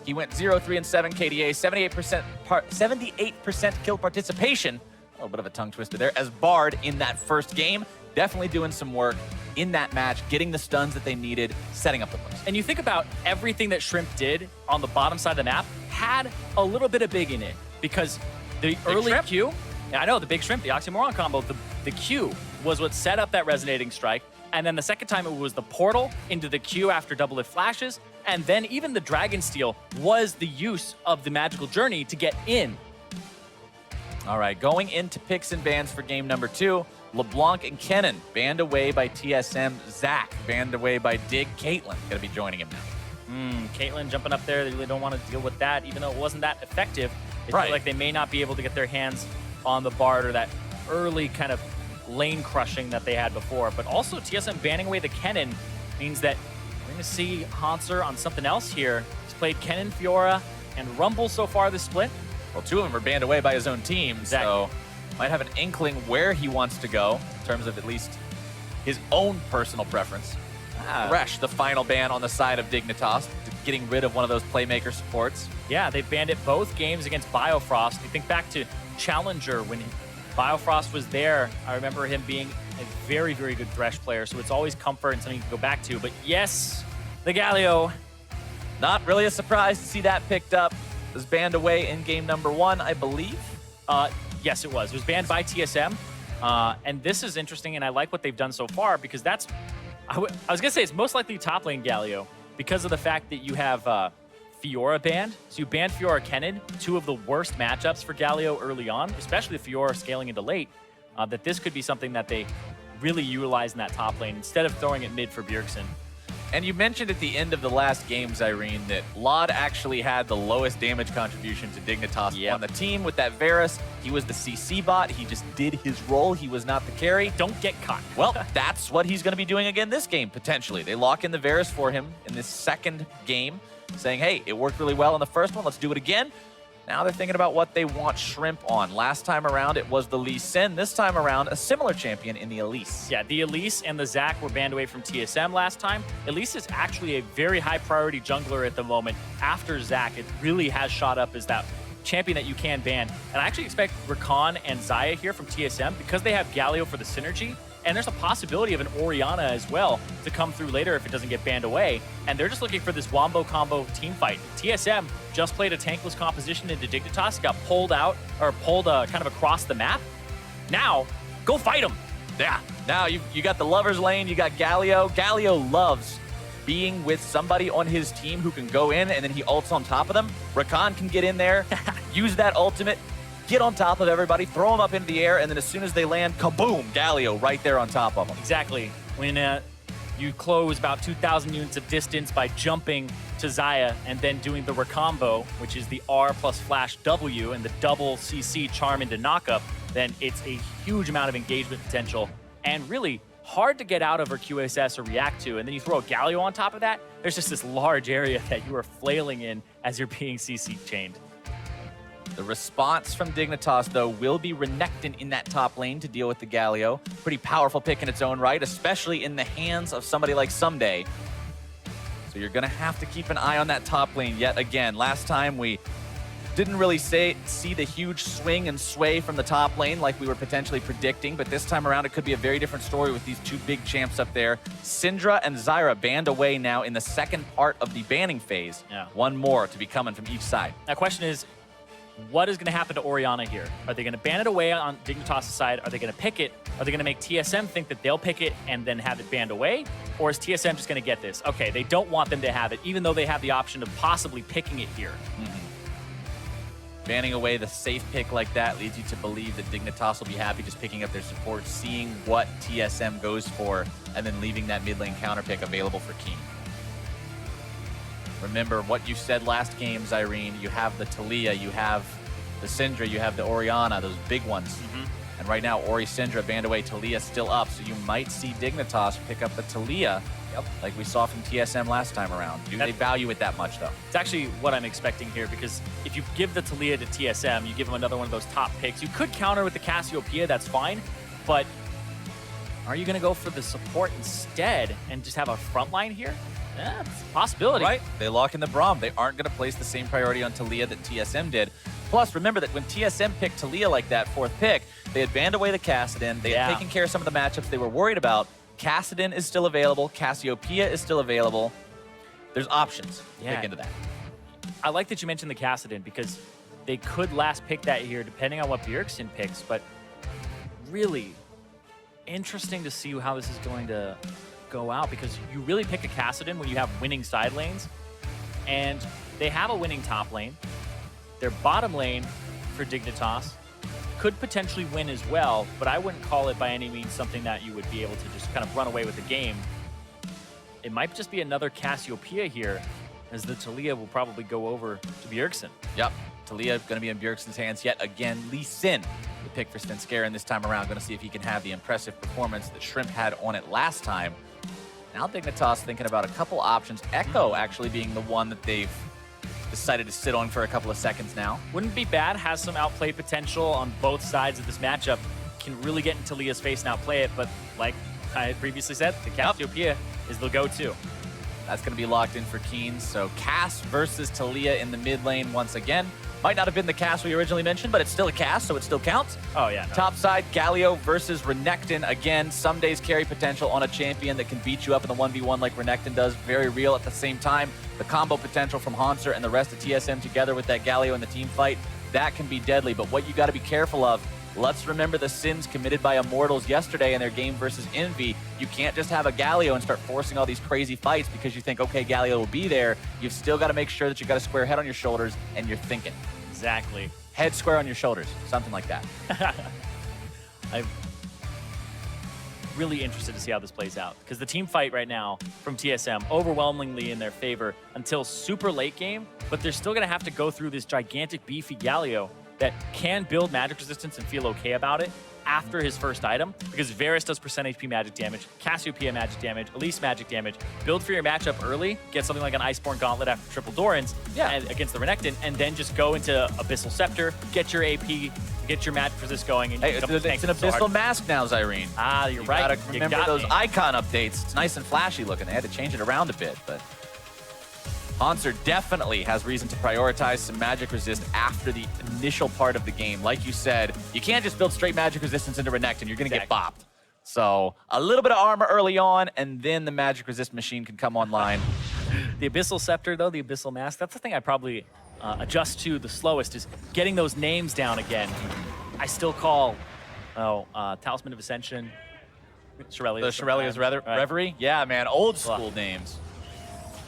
He went 0-3-7 KDA, 78% kill participation. A little bit of a tongue twister there, as Bard in that first game. Definitely doing some work in that match, getting the stuns that they needed, setting up the push. And you think about everything that Shrimp did on the bottom side of the map had a little bit of big in it, because the early Shrimp? Q, yeah, I know, the big Shrimp, the Oxymoron combo, the Q was what set up that resonating strike. And then the second time it was the portal into the Q after double lift flashes. And then even the Dragon Steel was the use of the magical journey to get in. All right, going into picks and bans for game number 2. LeBlanc and Kennen banned away by TSM. Zach banned away by Dig. Caitlyn gonna be joining him now. Caitlyn jumping up there, they really don't want to deal with that, even though it wasn't that effective. They Right. feel like they may not be able to get their hands on the Bard or that early kind of lane crushing that they had before. But also TSM banning away the Kennen means that we're going to see Hanser on something else here. He's played Kennen, Fiora, and Rumble so far this split. Well, 2 of them are banned away by his own team, Exactly. so might have an inkling where he wants to go in terms of at least his own personal preference. Thresh, the final ban on the side of Dignitas, getting rid of one of those playmaker supports. Yeah, they banned it both games against Biofrost. You think back to Challenger when Biofrost was there. I remember him being a very, very good Thresh player, so it's always comfort and something you can go back to. But yes, the Galio. Not really a surprise to see that picked up. It was banned away in game number 1, I believe. Yes, it was. It was banned by TSM. And this is interesting, and I like what they've done so far, because that's... I was going to say it's most likely top lane Galio, because of the fact that you have Fiora banned. So you banned Fiora Kennen, 2 of the worst matchups for Galio early on, especially Fiora scaling into late, that this could be something that they really utilize in that top lane instead of throwing it mid for Bjergsen. And you mentioned at the end of the last games, Irene, that Lod actually had the lowest damage contribution to Dignitas on the team with that Varus. He was the CC bot. He just did his role. He was not the carry. Don't get caught. Well, that's what he's going to be doing again this game, potentially. They lock in the Varus for him in this second game, saying, hey, it worked really well in the first one. Let's do it again. Now they're thinking about what they want Shrimp on. Last time around, it was the Lee Sin. This time around, a similar champion in the Elise. Yeah, the Elise and the Zac were banned away from TSM last time. Elise is actually a very high priority jungler at the moment. After Zac, it really has shot up as that champion that you can ban. And I actually expect Rakan and Xayah here from TSM, because they have Galio for the synergy. And there's a possibility of an Orianna as well to come through later if it doesn't get banned away. And they're just looking for this wombo combo team fight. TSM just played a tankless composition into Dignitas, got pulled out, or pulled kind of across the map. Now, go fight them. Yeah, now you got the lovers lane, you got Galio. Galio loves being with somebody on his team who can go in and then he ults on top of them. Rakan can get in there, use that ultimate, get on top of everybody, throw them up into the air, and then as soon as they land, kaboom, Galio right there on top of them. Exactly. When you close about 2,000 units of distance by jumping to Xayah and then doing the recombo, which is the R plus flash W and the double CC charm into knockup, then it's a huge amount of engagement potential and really hard to get out of or QSS or react to. And then you throw a Galio on top of that, there's just this large area that you are flailing in as you're being CC chained. The response from Dignitas, though, will be Renekton in that top lane to deal with the Galio. Pretty powerful pick in its own right, especially in the hands of somebody like Someday. So you're going to have to keep an eye on that top lane yet again. Last time we didn't really see the huge swing and sway from the top lane like we were potentially predicting, but this time around it could be a very different story with these 2 big champs up there. Syndra and Zyra banned away now in the second part of the banning phase. Yeah. 1 more to be coming from each side. Now, question is, what is going to happen to Orianna here? Are they going to ban it away on Dignitas' side? Are they going to pick it? Are they going to make TSM think that they'll pick it and then have it banned away? Or is TSM just going to get this? Okay, they don't want them to have it, even though they have the option of possibly picking it here. Banning away the safe pick like that leads you to believe that Dignitas will be happy just picking up their support, seeing what TSM goes for, and then leaving that mid lane counter pick available for Keen. Remember what you said last games, Irene. You have the Talia, you have the Syndra, you have the Orianna, those big ones. And right now, Ori, Syndra, banned away, Talia still up. So you might see Dignitas pick up the Talia, like we saw from TSM last time around. Do they value it that much, though? It's actually what I'm expecting here, because if you give the Talia to TSM, you give them another one of those top picks. You could counter with the Cassiopeia, that's fine, but are you going to go for the support instead and just have a front line here? Yeah, it's a possibility. Right? They lock in the Braum. They aren't going to place the same priority on Taliyah that TSM did. Plus, remember that when TSM picked Taliyah like that, 4th pick, they had banned away the Kassadin. They had taken care of some of the matchups they were worried about. Kassadin is still available. Cassiopeia is still available. There's options to pick into that. I like that you mentioned the Kassadin because they could last pick that here depending on what Bjergsen picks, but really interesting to see how this is going to go out because you really pick a Kassadin when you have winning side lanes, and they have a winning top lane. Their bottom lane for Dignitas could potentially win as well, but I wouldn't call it by any means something that you would be able to just kind of run away with the game. It might just be another Cassiopeia here, as the Taliyah will probably go over to Bjergsen. Yep, Taliyah going to be in Bjergsen's hands yet again. Lee Sin, the pick for Svenskeren this time around, going to see if he can have the impressive performance that Shrimp had on it last time. Now Dignitas thinking about a couple options. Echo actually being the one that they've decided to sit on for a couple of seconds now. Wouldn't be bad, has some outplay potential on both sides of this matchup. Can really get in Taliyah's face and outplay it, but like I had previously said, the Cassiopeia is the go-to. That's going to be locked in for Keens. So Cass versus Taliyah in the mid lane once again. Might not have been the Cass we originally mentioned, but it's still a Cass, so it still counts. Oh, yeah. No. Top side, Galio versus Renekton. Again, some days carry potential on a champion that can beat you up in the 1v1 like Renekton does. Very real at the same time. The combo potential from Haunter and the rest of TSM together with that Galio in the team fight, that can be deadly. But what you got to be careful of, let's remember the sins committed by Immortals yesterday in their game versus Envy. You can't just have a Galio and start forcing all these crazy fights because you think, okay, Galio will be there. You've still got to make sure that you got a square head on your shoulders and you're thinking. Exactly. Head square on your shoulders, something like that. I'm really interested to see how this plays out because the team fight right now from TSM overwhelmingly in their favor until super late game, but they're still going to have to go through this gigantic beefy Galio that can build magic resistance and feel okay about it after his first item, because Varus does percent HP magic damage, Cassiopeia magic damage, Elise magic damage. Build for your matchup early, get something like an Iceborne Gauntlet after triple Dorans against the Renekton, and then just go into Abyssal Scepter, get your AP, get your magic resist going. And hey, it's an Abyssal Mask now, Zyrene. Ah, you're right. Gotta remember those icon updates. It's nice and flashy looking. They had to change it around a bit, but Haunter definitely has reason to prioritize some magic resist after the initial part of the game. Like you said, you can't just build straight magic resistance into Renekton. You're going to get bopped. So a little bit of armor early on, and then the magic resist machine can come online. The Abyssal Scepter, though, the Abyssal Mask, that's the thing I probably adjust to the slowest, is getting those names down again. I still call, Talisman of Ascension, Shurelya's. The Shurelya's Reverie? Yeah, man, old school names.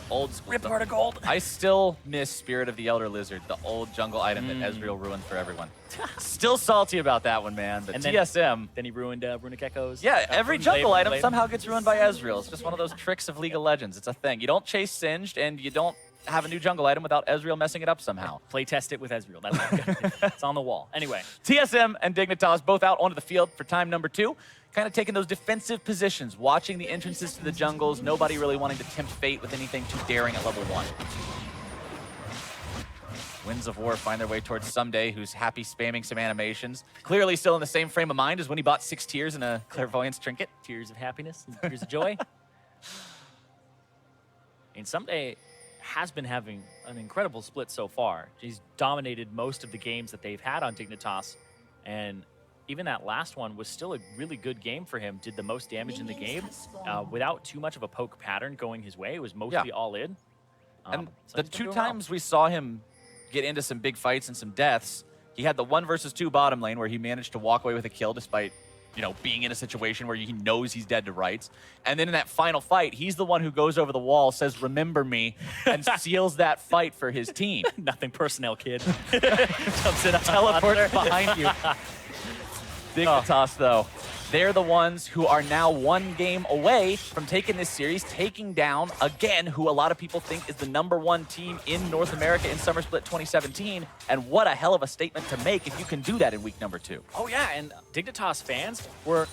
Old school Rip Heart of Gold. I still miss Spirit of the Elder Lizard, the old jungle item that Ezreal ruined for everyone. Still salty about that one, man. But TSM. Then he ruined Runic Echoes. Yeah, every jungle item somehow gets ruined by Ezreal. It's just one of those tricks of League of Legends. It's a thing. You don't chase Singed, and you don't have a new jungle item without Ezreal messing it up somehow. Play test it with Ezreal. That's what I'm gonna do. It's on the wall. Anyway. TSM and Dignitas both out onto the field for time number 2. Kind of taking those defensive positions, watching the entrances to the jungles, nobody really wanting to tempt fate with anything too daring at level 1. Winds of War find their way towards Someday, who's happy spamming some animations. Clearly still in the same frame of mind as when he bought 6 tears in a clairvoyance trinket. Tears of happiness, tears of joy. And Someday has been having an incredible split so far. He's dominated most of the games that they've had on Dignitas, and even that last one was still a really good game for him. Did the most damage in the game without too much of a poke pattern going his way. It was mostly all in. And the 2 times we saw him get into some big fights and some deaths, he had the 1 versus 2 bottom lane where he managed to walk away with a kill despite, you know, being in a situation where he knows he's dead to rights. And then in that final fight, he's the one who goes over the wall, says, "Remember me," and seals that fight for his team. Nothing personnel, kid. Jumps in, teleports behind you. Dignitas, though, they're the ones who are now 1 game away from taking this series, taking down, again, who a lot of people think is the #1 team in North America in Summer Split 2017. And what a hell of a statement to make if you can do that in week number 2. Oh, yeah, and Dignitas fans were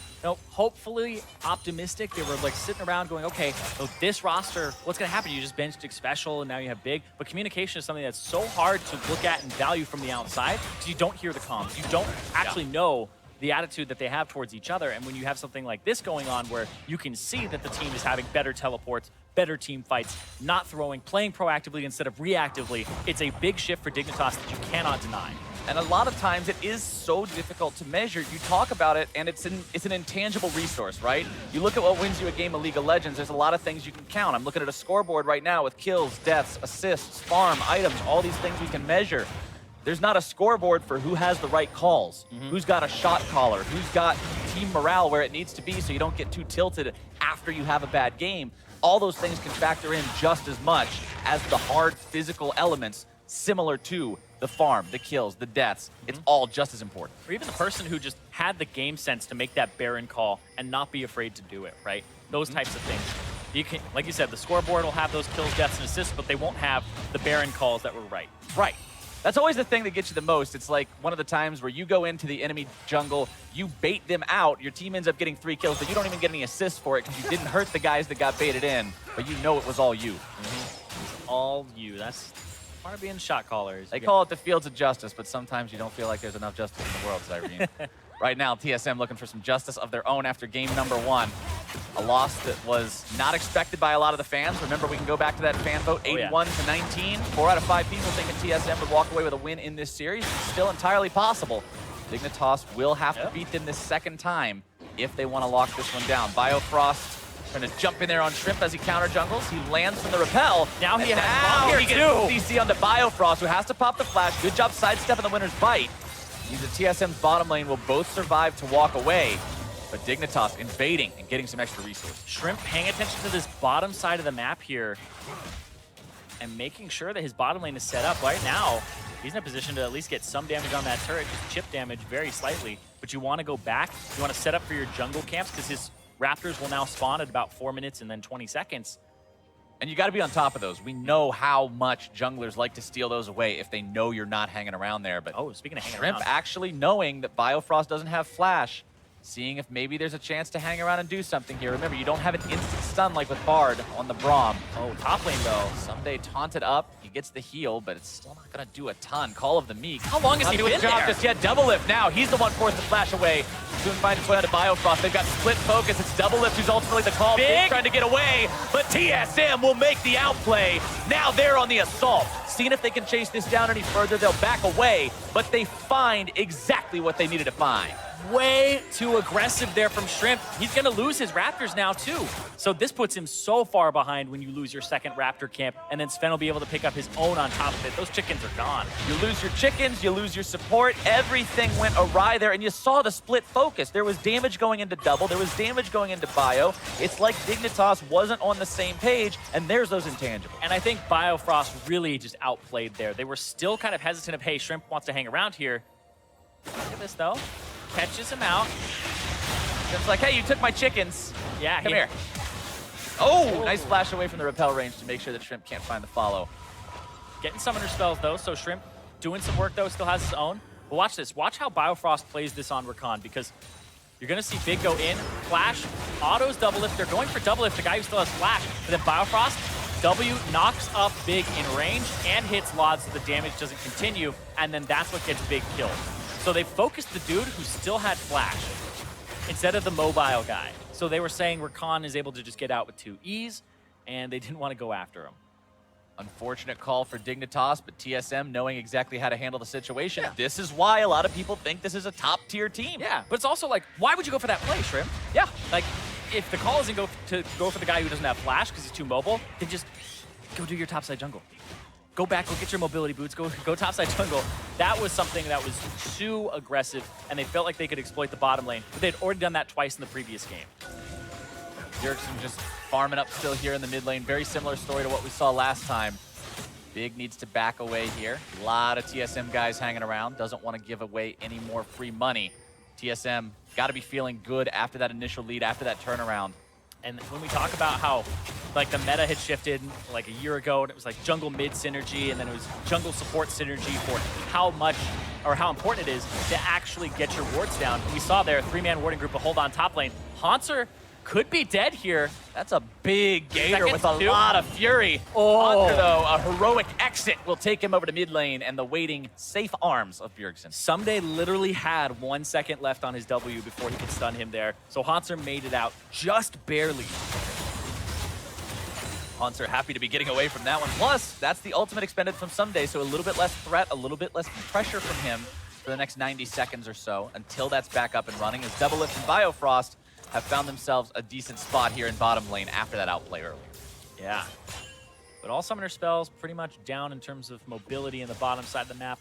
hopefully optimistic. They were like sitting around going, okay, so this roster, what's going to happen? You just benched Special, and now you have Big. But communication is something that's so hard to look at and value from the outside because you don't hear the comms. You don't actually know the attitude that they have towards each other. And when you have something like this going on where you can see that the team is having better teleports, better team fights, not throwing, playing proactively instead of reactively, it's a big shift for Dignitas that you cannot deny. And a lot of times it is so difficult to measure. You talk about it, and it's an intangible resource, right? You look at what wins you a game of League of Legends, there's a lot of things you can count. I'm looking at a scoreboard right now with kills, deaths, assists, farm, items, all these things we can measure. There's not a scoreboard for who has the right calls, who's got a shot caller, who's got team morale where it needs to be so you don't get too tilted after you have a bad game. All those things can factor in just as much as the hard physical elements similar to the farm, the kills, the deaths. It's all just as important. Or even the person who just had the game sense to make that Baron call and not be afraid to do it, right? Those types of things. You can, like you said, the scoreboard will have those kills, deaths, and assists, but they won't have the Baron calls that were right. Right. That's always the thing that gets you the most. It's like one of the times where you go into the enemy jungle, you bait them out, your team ends up getting 3 kills, but you don't even get any assists for it because you didn't hurt the guys that got baited in, but you know it was all you. It's all you. That's part of being shot callers. They call it the fields of justice, but sometimes you don't feel like there's enough justice in the world, Cyrene. Right now, TSM looking for some justice of their own after game number 1. A loss that was not expected by a lot of the fans. Remember, we can go back to that fan vote, 81 to 19. 4 out of 5 people thinking TSM would walk away with a win in this series. It's still entirely possible. Dignitas will have to beat them this second time if they want to lock this one down. Biofrost trying to jump in there on Shrimp as he counter jungles. He lands from the rappel. Now he has here he gets CC on the Biofrost, who has to pop the flash. Good job sidestepping the winner's bite. Means that TSM's bottom lane will both survive to walk away. But Dignitas invading and getting some extra resources. Shrimp paying attention to this bottom side of the map here and making sure that his bottom lane is set up. Right now, he's in a position to at least get some damage on that turret, just chip damage very slightly. But you want to go back. You want to set up for your jungle camps because his Raptors will now spawn at about 4 minutes and then 20 seconds. And you got to be on top of those. We know how much junglers like to steal those away if they know you're not hanging around there. But speaking of hanging Shrimp around, actually knowing that Biofrost doesn't have flash, seeing if maybe there's a chance to hang around and do something here. Remember, you don't have an instant stun like with Bard on the Braum. Oh, top lane though. Someday taunted up. He gets the heal, but it's still not going to do a ton. Call of the Meek. How long has he been there? Just yet. Double lift now. He's the one forced to flash away. Soon find his way onto Biofrost. They've got split focus. It's double lift who's ultimately the call. Big trying to get away, but TSM will make the outplay. Now they're on the assault. Seeing if they can chase this down any further, they'll back away, but they find exactly what they needed to find. Way too aggressive there from Shrimp. He's going to lose his Raptors now, too. So this puts him so far behind when you lose your second Raptor camp, and then Sven will be able to pick up his own on top of it. Those chickens are gone. You lose your chickens, you lose your support. Everything went awry there, and you saw the split focus. There was damage going into double. There was damage going into bio. It's like Dignitas wasn't on the same page, and there's those intangibles. And I think Biofrost really just outplayed there. They were still kind of hesitant of, hey, Shrimp wants to hang around here. Look at this, though. Catches him out. It's like, hey, you took my chickens. Yeah, Come here. Oh, nice flash away from the rappel range to make sure that Shrimp can't find the follow. Getting summoner spells, though, so Shrimp doing some work, though, still has his own. But watch this. Watch how Biofrost plays this on Rakan, because you're going to see Big go in, flash, autos double lift. They're going for double lift, the guy who still has flash. But then Biofrost, W knocks up Big in range and hits Lod so the damage doesn't continue, and then that's what gets Big killed. So they focused the dude who still had flash instead of the mobile guy. So they were saying Rakan is able to just get out with 2 E's, and they didn't want to go after him. Unfortunate call for Dignitas, but TSM knowing exactly how to handle the situation. Yeah. This is why a lot of people think this is a top-tier team. Yeah, but it's also like, why would you go for that play, Shrimp? Yeah, like, if the call isn't go for the guy who doesn't have flash because he's too mobile, then just go do your topside jungle. Go back, go get your mobility boots, go topside jungle. That was something that was too aggressive, and they felt like they could exploit the bottom lane, but they'd already done that twice in the previous game. Dirksen just farming up still here in the mid lane. Very similar story to what we saw last time. Big needs to back away here. A lot of TSM guys hanging around. Doesn't want to give away any more free money. TSM got to be feeling good after that initial lead, after that turnaround. And when we talk about how like the meta had shifted like a year ago, and it was like jungle mid synergy, and then it was jungle support synergy for how much or how important it is to actually get your wards down. We saw there a 3-man warding group, a hold on top lane. Haunter could be dead here. That's a big gator with a Seconds, too. lot of fury. Oh. Hunter, though, a heroic exit will take him over to mid lane and the waiting safe arms of Bjergsen. Someday literally had 1 second left on his W before he could stun him there. So Hanser made it out just barely. Hunter happy to be getting away from that one. Plus, that's the ultimate expended from Someday, so a little bit less threat, a little bit less pressure from him for the next 90 seconds or so until that's back up and running, as Double Lift and Biofrost have found themselves a decent spot here in bottom lane after that outplay earlier. Yeah. But all summoner spells pretty much down in terms of mobility in the bottom side of the map.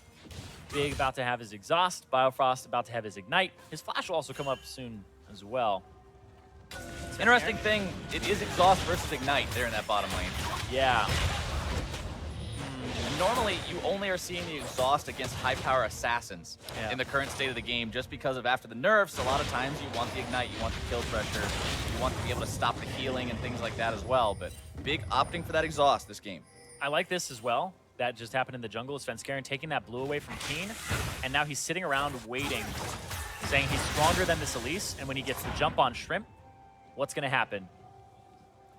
Big about to have his exhaust. Biofrost about to have his ignite. His flash will also come up soon as well. Interesting thing, it is exhaust versus ignite there in that bottom lane. Yeah. Normally, you only are seeing the exhaust against high-power assassins in the current state of the game, just because of after the nerfs, a lot of times you want the ignite, you want the kill pressure, you want to be able to stop the healing and things like that as well, but Big opting for that exhaust this game. I like this as well. That just happened in the jungle. Svenskeren taking that blue away from Keen, and now he's sitting around waiting, saying he's stronger than this Elise, and when he gets the jump on Shrimp, what's going to happen?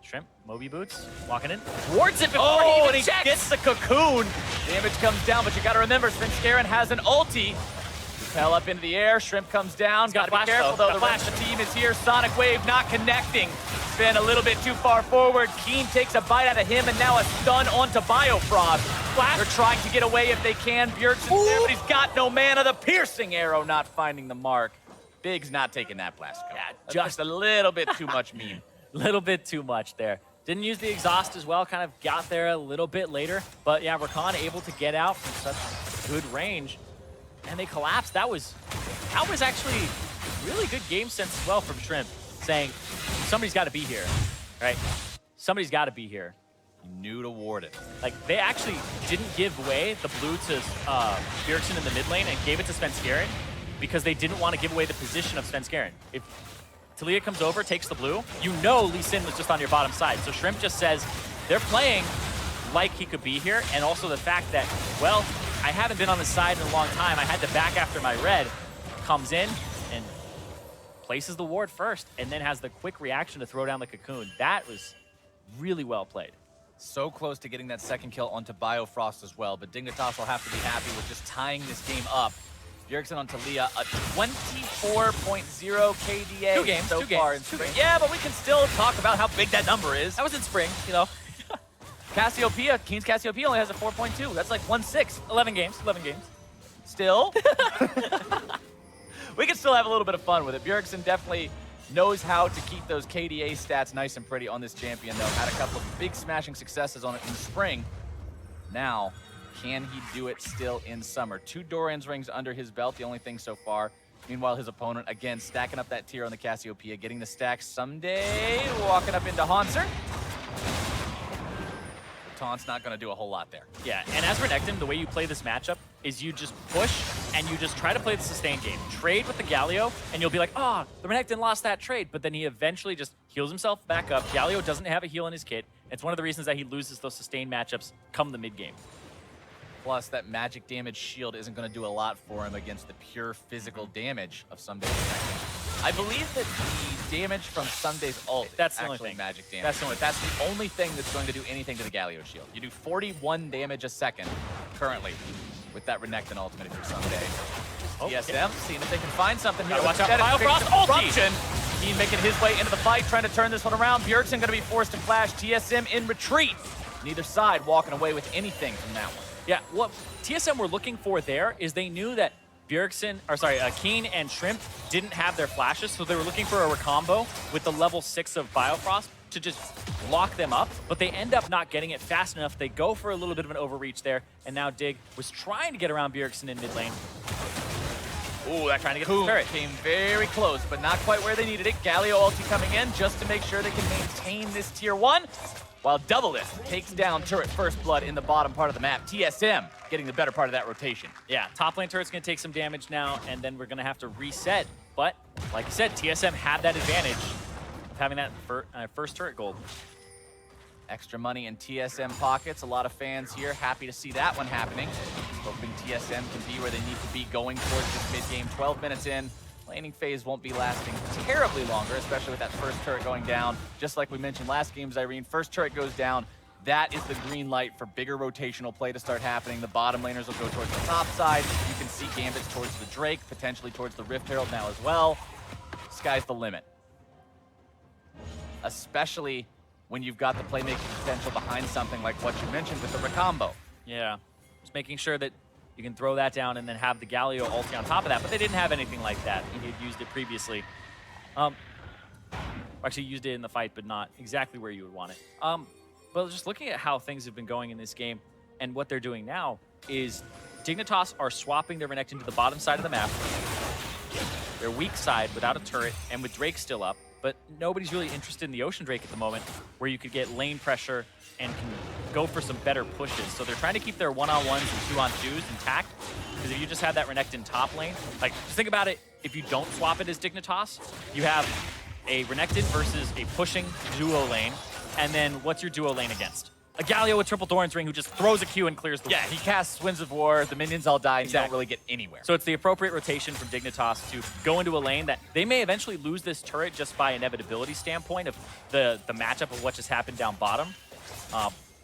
Shrimp, Moby Boots, walking in, wards it before he even and checks. he gets the cocoon. Damage comes down, but you got to remember, Svenskeren has an ulti. Repel up into the air, Shrimp comes down. Got to be careful though. The rest of the team is here. Sonic Wave not connecting. Spin a little bit too far forward. Keen takes a bite out of him, and now a stun onto Biofrost. Flash. They're trying to get away if they can. Bjergsen's there, but he's got no mana. The piercing arrow not finding the mark. Big's not taking that blast. Yeah, That's just a little bit too much meme. Little bit too much there. Didn't use the exhaust as well, kind of got there a little bit later. But yeah, Rakan able to get out from such good range. And they collapsed. That was actually really good game sense as well from Shrimp, saying somebody's got to be here, right? Somebody's got to be here. He knew to ward it. Like, they actually didn't give away the blue to Bjergsen in the mid lane and gave it to Svenskeren because they didn't want to give away the position of Svenskeren. If Talia comes over, takes the blue, you know Lee Sin was just on your bottom side. So Shrimp just says they're playing like he could be here, and also the fact that, well, I haven't been on the side in a long time. I had to back after my red. Comes in and places the ward first, and then has the quick reaction to throw down the cocoon. That was really well played. So close to getting that second kill onto Biofrost as well, but Dignitas will have to be happy with just tying this game up. Bjergsen on Talia, a 24.0 KDA Two games, so two far games, in two spring. games. Yeah, but we can still talk about how big that number is. That was in spring, you know. Cassiopeia, Keen's Cassiopeia only has a 4.2. That's like 1/6. 11 games, 11 games. Still, we can still have a little bit of fun with it. Bjergsen definitely knows how to keep those KDA stats nice and pretty on this champion, though. Had a couple of big smashing successes on it in spring. Now, can he do it still in summer? 2 Doran's rings under his belt, the only thing so far. Meanwhile, his opponent, again, stacking up that tier on the Cassiopeia, getting the stack someday, walking up into Hanser. Taunt's not going to do a whole lot there. Yeah, and as Renekton, the way you play this matchup is you just push and you just try to play the sustain game. Trade with the Galio, and you'll be like, oh, the Renekton lost that trade, but then he eventually just heals himself back up. Galio doesn't have a heal in his kit. It's one of the reasons that he loses those sustained matchups come the mid-game. Plus, that magic damage shield isn't going to do a lot for him against the pure physical damage of Sunday's Renekton. I believe that the damage from Sunday's ult That's is the only actually thing. magic damage. That's the only That's the only thing that's going to do anything to the Galio shield. You do 41 damage a second currently with that Renekton ultimate if you're Sunday. Oh, TSM, seeing if they can find something here. Gotta watch out for Instead, it's Biofrost. disruption. Keen making his way into the fight, trying to turn this one around. Bjergsen going to be forced to flash. TSM in retreat. Neither side walking away with anything from that one. Yeah, what TSM were looking for there is they knew that Keen and Shrimp didn't have their flashes, so they were looking for a recombo with the level 6 of Biofrost to just lock them up, but they end up not getting it fast enough. They go for a little bit of an overreach there, and now Dig was trying to get around Bjergsen in mid lane. Ooh, that trying to get the turret. Came very close, but not quite where they needed it. Galio ulti coming in just to make sure they can maintain this tier 1. While Double Lift takes down turret First Blood in the bottom part of the map. TSM getting the better part of that rotation. Yeah, top lane turret's gonna take some damage now, and then we're gonna have to reset. But, like I said, TSM had that advantage of having that first turret gold. Extra money in TSM pockets. A lot of fans here happy to see that one happening. Hoping TSM can be where they need to be going towards this mid-game. 12 minutes in. laning phase won't be lasting terribly longer, especially with that first turret going down. Just like we mentioned last game, Irene, first turret goes down. That is the green light for bigger rotational play to start happening. The bottom laners will go towards the top side. You can see gambits towards the Drake, potentially towards the Rift Herald now as well. Sky's the limit. Especially when you've got the playmaking potential behind something like what you mentioned with the Recombo. Yeah, just making sure that you can throw that down and then have the Galio ulti on top of that, but they didn't have anything like that. He had used it previously. Actually used it in the fight, but not exactly where you would want it. But just looking at how things have been going in this game and what they're doing now is Dignitas are swapping their Renekton to the bottom side of the map. Their weak side without a turret and with Drake still up, but nobody's really interested in the Ocean Drake at the moment where you could get lane pressure and can go for some better pushes. So they're trying to keep their one-on-ones and two-on-twos intact, because if you just have that Renekton top lane, like, just think about it, if you don't swap it as Dignitas, you have a Renekton versus a pushing duo lane, and then what's your duo lane against? A Galio with triple Doran's Ring who just throws a Q and clears the Yeah, he casts Winds of War, the minions all die, and Exactly. you don't really get anywhere. So it's the appropriate rotation from Dignitas to go into a lane that they may eventually lose this turret just by inevitability standpoint of the matchup of what just happened down bottom.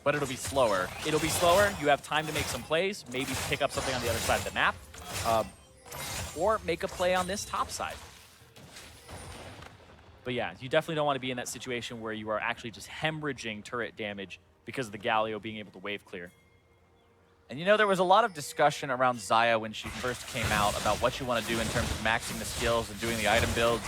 But it'll be slower. It'll be slower. You have time to make some plays, maybe pick up something on the other side of the map, or make a play on this top side. But yeah, you definitely don't want to be in that situation where you are actually just hemorrhaging turret damage because of the Galio being able to wave clear. And you know, there was a lot of discussion around Xayah when she first came out about what you want to do in terms of maxing the skills and doing the item builds.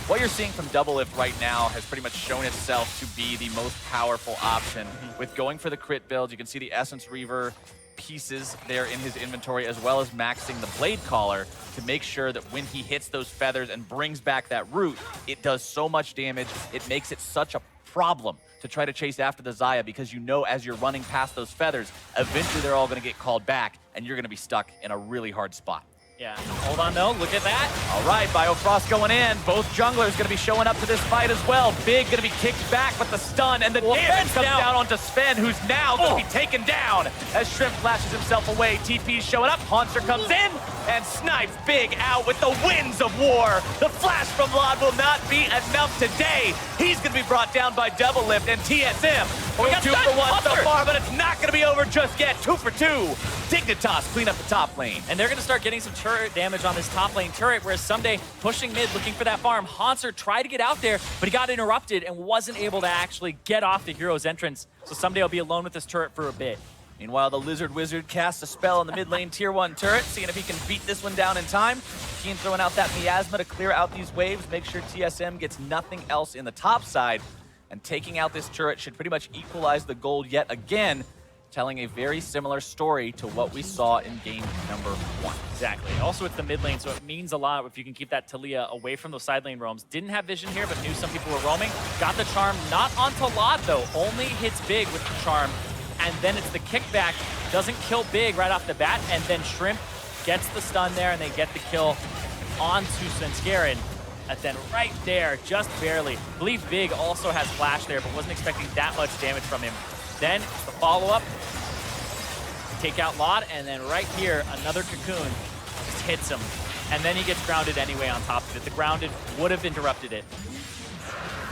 What you're seeing from Doublelift right now has pretty much shown itself to be the most powerful option. With going for the crit build, you can see the Essence Reaver pieces there in his inventory, as well as maxing the Blade Caller to make sure that when he hits those feathers and brings back that root, it does so much damage. It makes it such a problem to try to chase after the Xayah, because you know as you're running past those feathers, eventually they're all going to get called back, and you're going to be stuck in a really hard spot. Yeah, hold on though, look at that. All right, Biofrost going in. Both junglers going to be showing up to this fight as well. Big going to be kicked back with the stun, and the damage comes down onto Sven, who's now going to be taken down as Shrimp flashes himself away. TP's showing up, Haunter comes in, and snipes Big out with the Winds of War. The flash from Lod will not be enough today. He's going to be brought down by Doublelift and TSM. We're 2 for 1 so far, but it's not going to be over just yet. 2 for 2. Dignitas clean up the top lane. And they're going to start getting some turret damage on this top lane turret, whereas Someday pushing mid, looking for that farm. Haunter tried to get out there, but he got interrupted and wasn't able to actually get off the hero's entrance. So Someday will be alone with this turret for a bit. Meanwhile, the Lizard Wizard casts a spell on the mid lane tier 1 turret, seeing if he can beat this one down in time. Keen throwing out that miasma to clear out these waves, make sure TSM gets nothing else in the top side. And taking out this turret should pretty much equalize the gold yet again, telling a very similar story to what we saw in game number 1. Exactly. Also, it's the mid lane, so it means a lot if you can keep that Talia away from those side lane roams. Didn't have vision here, but knew some people were roaming. Got the charm, not onto Lod though. Only hits Big with the charm, and then it's the kickback. Doesn't kill Big right off the bat, and then Shrimp gets the stun there, and they get the kill onto Svenskeren. And then right there, just barely. I believe Big also has flash there, but wasn't expecting that much damage from him. Then the follow-up, take out Lod, and then right here, another Cocoon just hits him. And then he gets grounded anyway on top of it. The grounded would have interrupted it.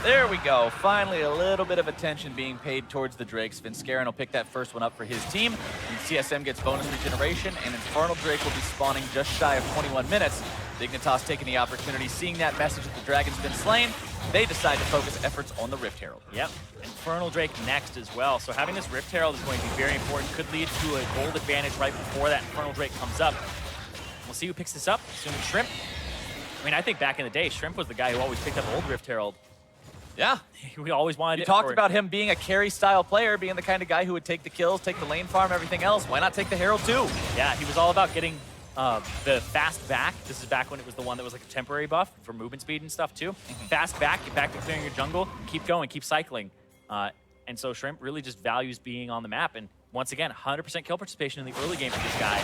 There we go. Finally, a little bit of attention being paid towards the Drakes. Svenskeren will pick that first one up for his team. And TSM gets bonus regeneration, and Infernal Drake will be spawning just shy of 21 minutes. Dignitas taking the opportunity, seeing that message that the dragon's been slain, they decide to focus efforts on the Rift Herald. Yep, Infernal Drake next as well. So having this Rift Herald is going to be very important. Could lead to a gold advantage right before that Infernal Drake comes up. We'll see who picks this up, assuming Shrimp. I mean, I think back in the day, Shrimp was the guy who always picked up old Rift Herald. Yeah. We always wanted You it. talked about him being a carry-style player, being the kind of guy who would take the kills, take the lane farm, everything else. Why not take the Herald too? Yeah, he was all about getting the fast back. This is back when it was the one that was like a temporary buff for movement speed and stuff too. Fast back, get back to clearing your jungle, keep going, keep cycling. And so Shrimp really just values being on the map. And once again, 100% kill participation in the early game for this guy.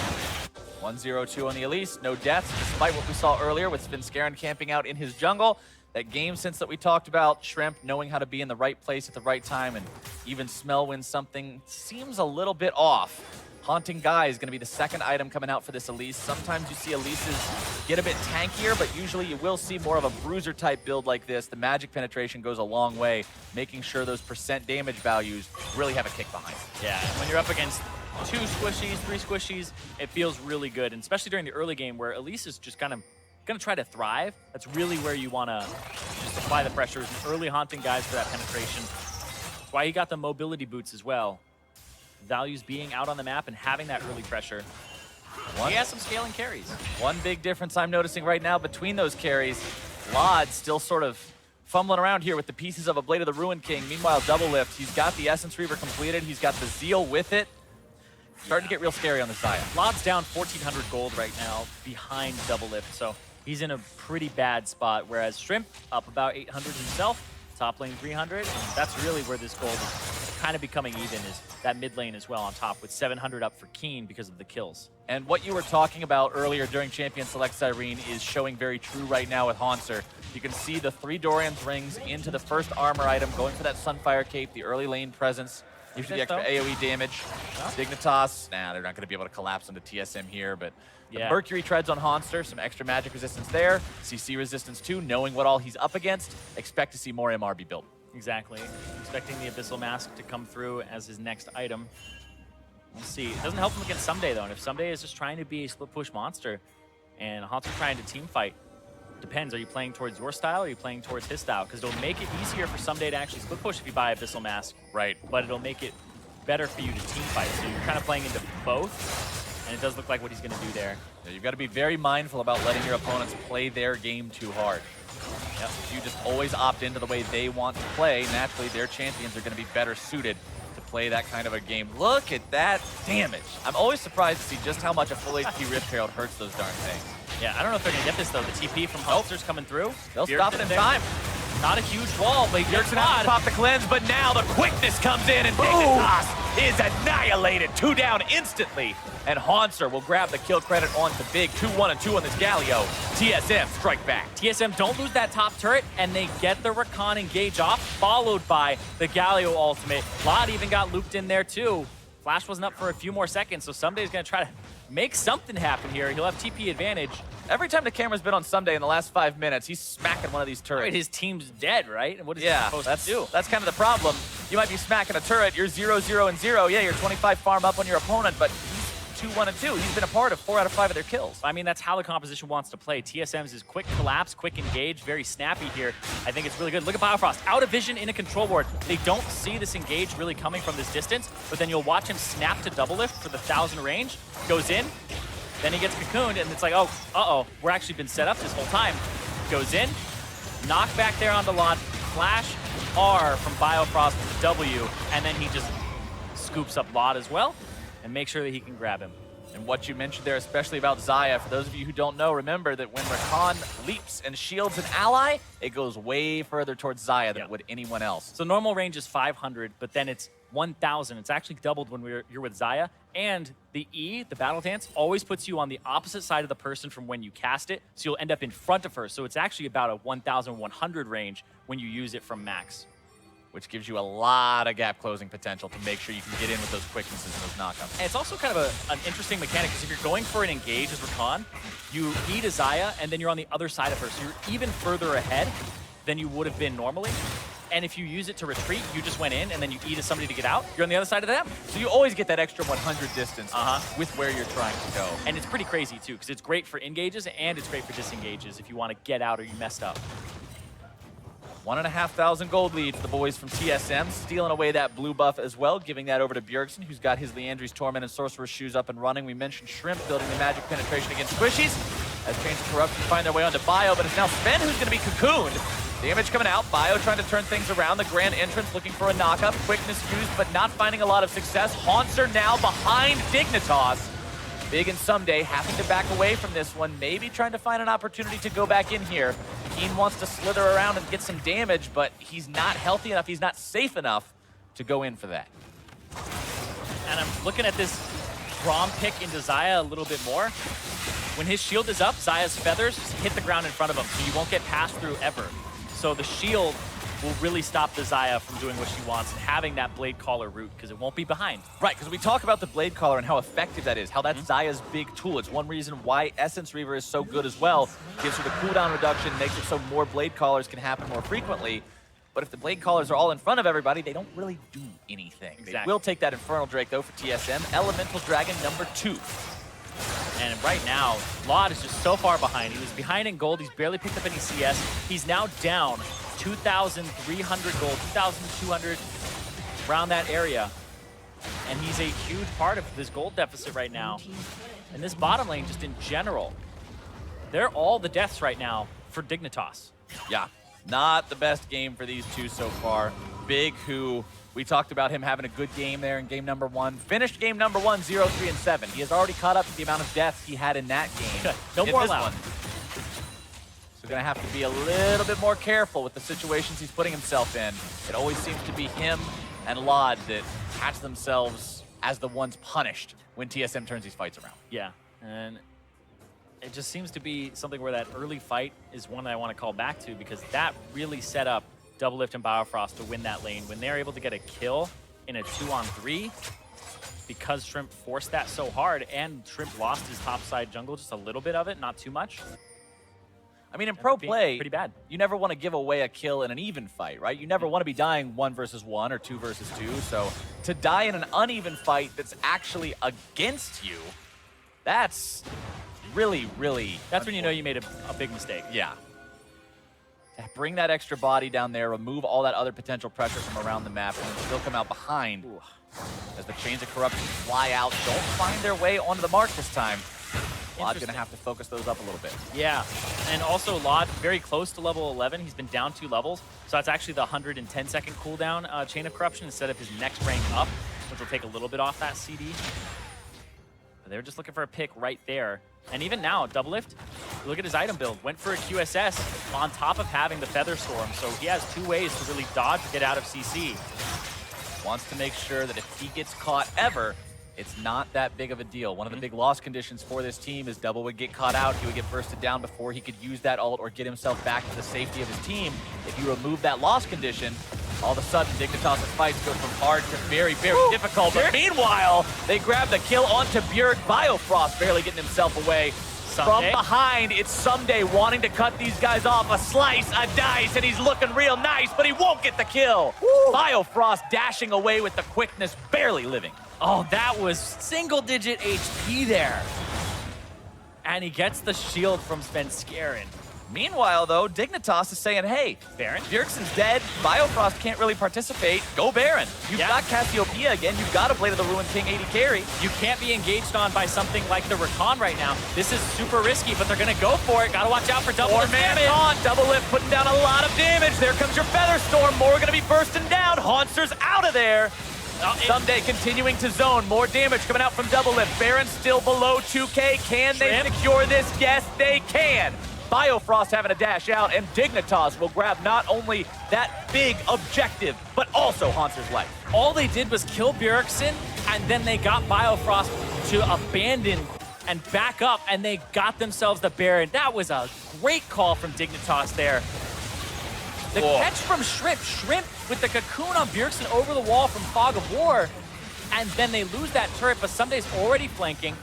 1-0-2 on the Elise, no deaths, despite what we saw earlier with Svenskeren camping out in his jungle. That game sense that we talked about, Shrimp knowing how to be in the right place at the right time and even smell when something seems a little bit off. Haunting Guy is going to be the second item coming out for this Elise. Sometimes you see Elises get a bit tankier, but usually you will see more of a bruiser type build like this. The magic penetration goes a long way, making sure those percent damage values really have a kick behind it. Yeah, when you're up against 2 squishies, 3 squishies, it feels really good. And especially during the early game where Elise is just kind of going to try to thrive. That's really where you want to just apply the pressures. Early Haunting Guys for that penetration. That's why he got the mobility boots as well. Values being out on the map and having that early pressure. He has some scaling carries. One big difference I'm noticing right now between those carries, Lod still sort of fumbling around here with the pieces of a Blade of the Ruin King. Meanwhile, Double Lift, he's got the Essence Reaver completed. He's got the Zeal with it. Starting to get real scary on the Xayah. Lod's down 1,400 gold right now behind Double Lift, so he's in a pretty bad spot, whereas Shrimp up about 800 himself, top lane 300, and that's really where this gold is kind of becoming even, is that mid lane as well on top, with 700 up for Keen because of the kills. And what you were talking about earlier during Champion Select Cyrene is showing very true right now with Haunter. You can see the 3 Dorian's Rings into the first armor item, going for that Sunfire Cape, the early lane presence. Gives you the extra AoE damage. Dignitas, they're not going to be able to collapse into TSM here, but the Mercury Treads on Haunter, some extra magic resistance there. CC resistance too, knowing what all he's up against. Expect to see more MR be built. Exactly. Expecting the Abyssal Mask to come through as his next item. We'll see. It doesn't help him against Someday, though. And if Someday is just trying to be a split push monster and Haunter trying to team fight, depends. Are you playing towards your style or are you playing towards his style? Because it'll make it easier for Someday to actually split push if you buy Abyssal Mask. Right. But it'll make it better for you to team fight. So you're kind of playing into both. And it does look like what he's going to do there. Yeah, you've got to be very mindful about letting your opponents play their game too hard. Yep. If you just always opt into the way they want to play, naturally their champions are going to be better suited to play that kind of a game. Look at that damage. I'm always surprised to see just how much a full HP Rift Herald hurts those darn things. Yeah, I don't know if they're going to get this, though. The TP from Haunter's coming through. They'll stop it in time. Not a huge wall, but Bjergsen has to pop the cleanse, but now the quickness comes in and Dignitas is annihilated. 2 down instantly. And Haunter will grab the kill credit onto Big. 2-1 and 2 on this Galio. TSM strike back. TSM don't lose that top turret, and they get the Rakan engage off, followed by the Galio ultimate. Lod even got looped in there too. Flash wasn't up for a few more seconds, so Someday's gonna try to make something happen here. He'll have TP advantage. Every time the camera's been on Someday in the last 5 minutes, he's smacking one of these turrets. Right, his team's dead, right? And what is he supposed to do? That's kind of the problem. You might be smacking a turret, you're 0-0 and 0. Yeah, you're 25 farm up on your opponent, but he's 2-1 and 2. He's been a part of 4 out of 5 of their kills. I mean, that's how the composition wants to play. TSM's is quick collapse, quick engage, very snappy here. I think it's really good. Look at Biofrost, out of vision in a control ward. They don't see this engage really coming from this distance, but then you'll watch him snap to double lift for the 1,000 range, goes in, then he gets cocooned, and it's like, oh, we're actually been set up this whole time. Goes in, knock back there on the Lod, flash R from Biofrost with the W, and then he just scoops up Lod as well, and make sure that he can grab him. And what you mentioned there, especially about Xayah, for those of you who don't know, remember that when Rakan leaps and shields an ally, it goes way further towards Xayah than it would anyone else. So normal range is 500, but then it's 1,000. It's actually doubled when you're with Xayah. And the E, the battle dance, always puts you on the opposite side of the person from when you cast it, so you'll end up in front of her. So it's actually about a 1,100 range when you use it from max, which gives you a lot of gap closing potential to make sure you can get in with those quicknesses and those knockups. And it's also kind of an interesting mechanic, because if you're going for an engage as Rakan, you E to Xayah, and then you're on the other side of her, so you're even further ahead than you would have been normally. And if you use it to retreat, you just went in, and then you E to somebody to get out, you're on the other side of them. So you always get that extra 100 distance with where you're trying to go. And it's pretty crazy, too, because it's great for engages, and it's great for disengages if you want to get out or you messed up. 1,500 gold lead for the boys from TSM, stealing away that blue buff as well, giving that over to Bjergsen, who's got his Leandri's Torment and Sorcerer's Shoes up and running. We mentioned Shrimp building the magic penetration against squishies, as Chains of Corruption find their way onto Bio, but it's now Sven who's going to be cocooned. Damage coming out, Bio trying to turn things around. The Grand Entrance looking for a knockup. Quickness used, but not finding a lot of success. Haunter now behind Dignitas. Big and Someday having to back away from this one, maybe trying to find an opportunity to go back in here. Keen wants to slither around and get some damage, but he's not healthy enough, he's not safe enough to go in for that. And I'm looking at this Braum pick into Xayah a little bit more. When his shield is up, Xayah's feathers hit the ground in front of him, so you won't get passed through ever. So the shield will really stop the Xayah from doing what she wants and having that Blade Caller route, because it won't be behind. Right, because we talk about the Blade Caller and how effective that is, how that's Xayah's big tool. It's one reason why Essence Reaver is so good as well. Gives her the cooldown reduction, makes it so more Blade Callers can happen more frequently. But if the Blade Callers are all in front of everybody, they don't really do anything. Exactly. They will take that Infernal Drake, though, for TSM. Elemental Dragon number 2. And right now, Laud is just so far behind. He was behind in gold. He's barely picked up any CS. He's now down 2,300 gold, 2,200 around that area. And he's a huge part of this gold deficit right now. And this bottom lane, just in general, they're all the deaths right now for Dignitas. Yeah, not the best game for these two so far. Big, who we talked about him having a good game there in game number 1. Finished game number 1, 0-3-7. He has already caught up to the amount of deaths he had in that game. No more allowed. So gonna have to be a little bit more careful with the situations he's putting himself in. It always seems to be him and Laud that catch themselves as the ones punished when TSM turns these fights around. Yeah, and it just seems to be something where that early fight is one that I want to call back to, because that really set up Doublelift and Biofrost to win that lane. When they're able to get a kill in a 2-on-3, because Shrimp forced that so hard, and Shrimp lost his topside jungle, just a little bit of it, not too much. I mean, in pro play, pretty bad. You never want to give away a kill in an even fight, right? You never want to be dying 1 versus 1 or 2 versus 2. So to die in an uneven fight that's actually against you, that's really, really... That's when you know you made a big mistake. Yeah. Bring that extra body down there, remove all that other potential pressure from around the map, and still come out behind. Ooh. As the chains of corruption fly out, don't find their way onto the mark this time. Laud's going to have to focus those up a little bit. Yeah, and also Laud very close to level 11. He's been down 2 levels, so that's actually the 110-second cooldown chain of corruption instead of his next rank up, which will take a little bit off that CD. But they're just looking for a pick right there. And even now, Doublelift, look at his item build. Went for a QSS on top of having the Feather Storm, so he has 2 ways to really dodge or get out of CC. Wants to make sure that if he gets caught ever, it's not that big of a deal. One of the big loss conditions for this team is Double would get caught out. He would get bursted down before he could use that ult or get himself back to the safety of his team. If you remove that loss condition, all of a sudden, Dignitas' fights go from hard to very, very difficult. But meanwhile, they grab the kill onto Bjerg. Biofrost barely getting himself away. From behind, it's Someday wanting to cut these guys off. A slice, a dice, and he's looking real nice, but he won't get the kill. Biofrost dashing away with the quickness, barely living. Oh, that was single-digit HP there. And he gets the shield from Svenskeren. Meanwhile, though, Dignitas is saying, hey, Baron? Bjergsen's dead. Biofrost can't really participate. Go Baron. You've got Cassiopeia again. You've got a Blade of the Ruined King 80 carry. You can't be engaged on by something like the Rakan right now. This is super risky, but they're going to go for it. Got to watch out for Doublelift. Doublelift putting down a lot of damage. There comes your Feather Storm. More going to be bursting down. Hauntzer's out of there. Someday continuing to zone. More damage coming out from Doublelift. Baron still below 2K. Can they secure this? Yes, they can. Biofrost having a dash out, and Dignitas will grab not only that big objective, but also Hauntzer's life. All they did was kill Bjergsen, and then they got Biofrost to abandon and back up, and they got themselves the Baron. That was a great call from Dignitas there. The catch from Shrimp. Shrimp with the cocoon on Bjergsen over the wall from Fog of War, and then they lose that turret, but Someday's already flanking,